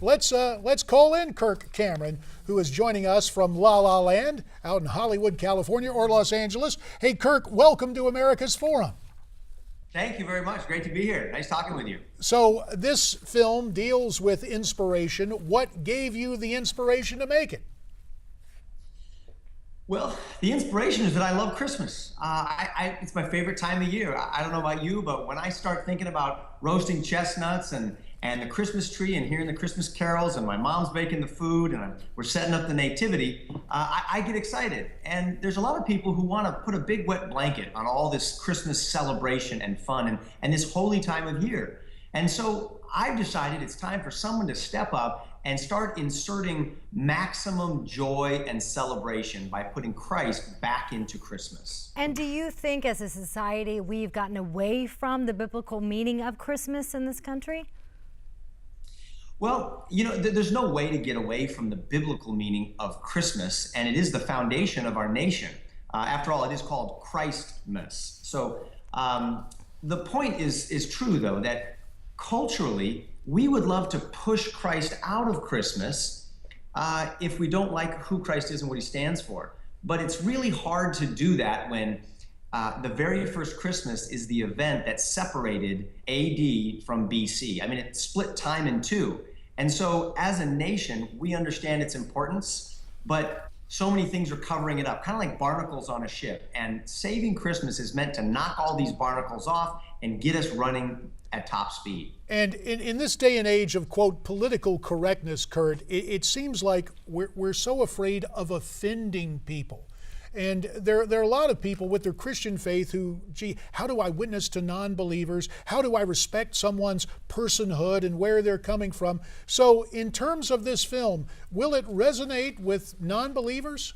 Let's call in Kirk Cameron, who is joining us from La La Land out in Hollywood, California, or Los Angeles. Hey, Kirk, welcome to America's Forum. Thank you very much. Great to be here. Nice talking with you. So this film deals with inspiration. What gave you the inspiration to make it? Well, the inspiration is that I love Christmas. It's my favorite time of year. I don't know about you, but when I start thinking about roasting chestnuts and the Christmas tree and hearing the Christmas carols and my mom's baking the food and we're setting up the nativity, I get excited. And there's a lot of people who want to put a big wet blanket on all this Christmas celebration and fun and this holy time of year. And so I've decided it's time for someone to step up and start inserting maximum joy and celebration by putting Christ back into Christmas. And do you think as a society we've gotten away from the biblical meaning of Christmas in this country? Well, you know, there's no way to get away from the biblical meaning of Christmas, and it is the foundation of our nation. After all, it is called Christmas. So the point is true, though, that culturally, we would love to push Christ out of Christmas if we don't like who Christ is and what he stands for. But it's really hard to do that when the very first Christmas is the event that separated AD from BC. I mean, it split time in two. And so as a nation, we understand its importance, but so many things are covering it up, kind of like barnacles on a ship. And saving Christmas is meant to knock all these barnacles off and get us running at top speed. And in this day and age of, quote, political correctness, Kurt, it seems like we're so afraid of offending people. And there are a lot of people with their Christian faith who, gee, how do I witness to non-believers? How do I respect someone's personhood and where they're coming from? So in terms of this film, will it resonate with non-believers?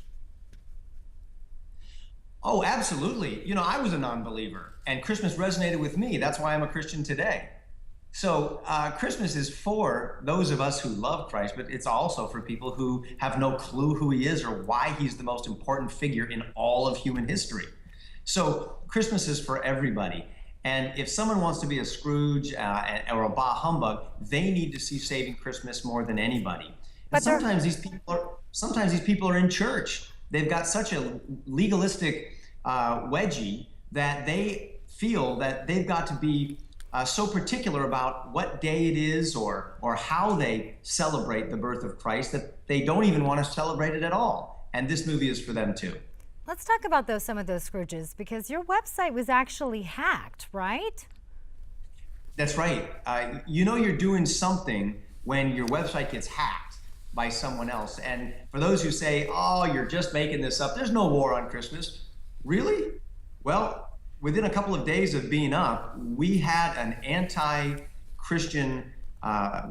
Oh, absolutely. You know, I was a non-believer and Christmas resonated with me. That's why I'm a Christian today. So Christmas is for those of us who love Christ, but it's also for people who have no clue who he is or why he's the most important figure in all of human history. So Christmas is for everybody. And if someone wants to be a Scrooge or a Bah Humbug, they need to see Saving Christmas more than anybody. But sometimes these people are in church. They've got such a legalistic wedgie that they feel that they've got to be so particular about what day it is or how they celebrate the birth of Christ that they don't even want to celebrate it at all. And this movie is for them too. Let's talk about some of those Scrooges, because your website was actually hacked, right? That's right. You know you're doing something when your website gets hacked by someone else. And for those who say, oh, you're just making this up, there's no war on Christmas. Really? Well, within a couple of days of being up, we had an anti-Christian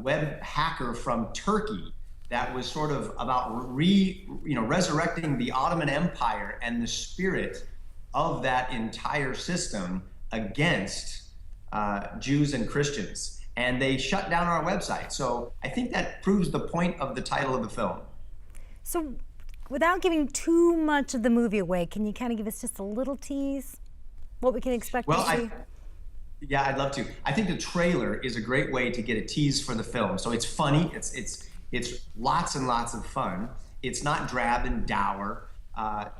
web hacker from Turkey that was sort of about resurrecting the Ottoman Empire and the spirit of that entire system against Jews and Christians. And they shut down our website. So I think that proves the point of the title of the film. So without giving too much of the movie away, can you kind of give us just a little tease? What we can expect to see? Yeah, I'd love to. I think the trailer is a great way to get a tease for the film. So it's funny, it's lots and lots of fun. It's not drab and dour.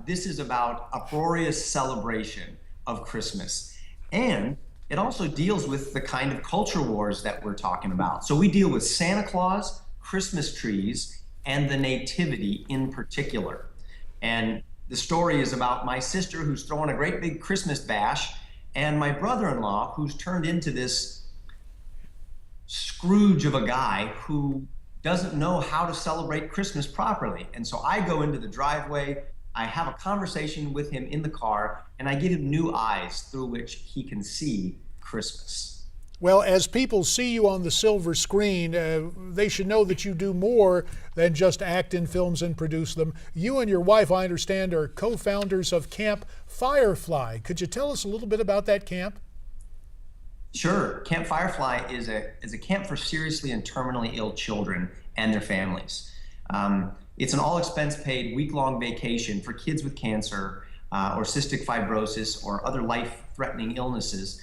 This is about uproarious celebration of Christmas. And it also deals with the kind of culture wars that we're talking about. So we deal with Santa Claus, Christmas trees, and the Nativity in particular. And the story is about my sister who's throwing a great big Christmas bash and my brother-in-law who's turned into this Scrooge of a guy who doesn't know how to celebrate Christmas properly. And so I go into the driveway, I have a conversation with him in the car, and I give him new eyes through which he can see Christmas. Well, as people see you on the silver screen, they should know that you do more than just act in films and produce them. You and your wife, I understand, are co-founders of Camp Firefly. Could you tell us a little bit about that camp? Sure. Camp Firefly is a camp for seriously and terminally ill children and their families. It's an all-expense-paid week-long vacation for kids with cancer or cystic fibrosis or other life-threatening illnesses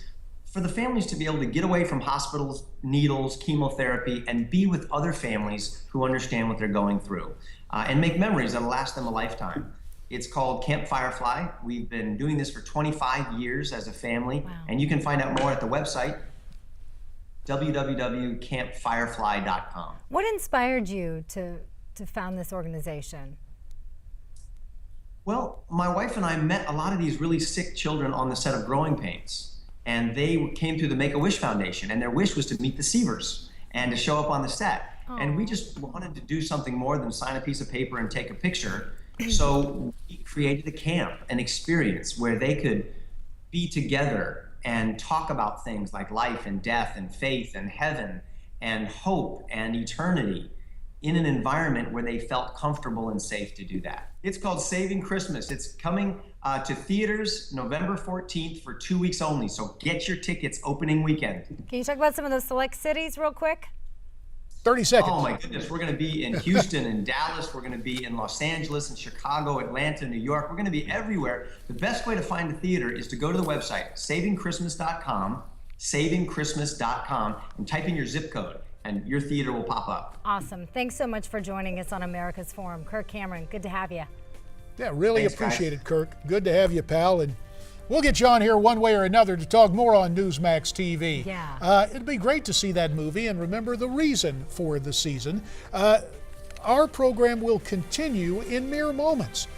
for the families to be able to get away from hospitals, needles, chemotherapy, and be with other families who understand what they're going through, and make memories that'll last them a lifetime. It's called Camp Firefly. We've been doing this for 25 years as a family, and you can find out more at the website, www.campfirefly.com. What inspired you to found this organization? Well, my wife and I met a lot of these really sick children on the set of Growing Pains, and they came through the Make-A-Wish Foundation, and their wish was to meet the Sievers and to show up on the set. And we just wanted to do something more than sign a piece of paper and take a picture. So we created a camp, an experience where they could be together and talk about things like life and death and faith and heaven and hope and eternity in an environment where they felt comfortable and safe to do that. It's called Saving Christmas. It's coming to theaters November 14th for 2 weeks only. So get your tickets opening weekend. Can you talk about some of those select cities real quick? 30 seconds. Oh my goodness, we're going to be in Houston and Dallas. We're going to be in Los Angeles and Chicago, Atlanta, New York. We're going to be everywhere. The best way to find a theater is to go to the website, savingchristmas.com, savingchristmas.com, and type in your zip code, and your theater will pop up. Awesome. Thanks so much for joining us on America's Forum. Kirk Cameron, good to have you. Yeah, really Thanks, appreciate guys. it, Kirk. Good to have you, pal. And we'll get you on here one way or another to talk more on Newsmax TV. Yeah. It'd be great to see that movie and remember the reason for the season. Our program will continue in mere moments.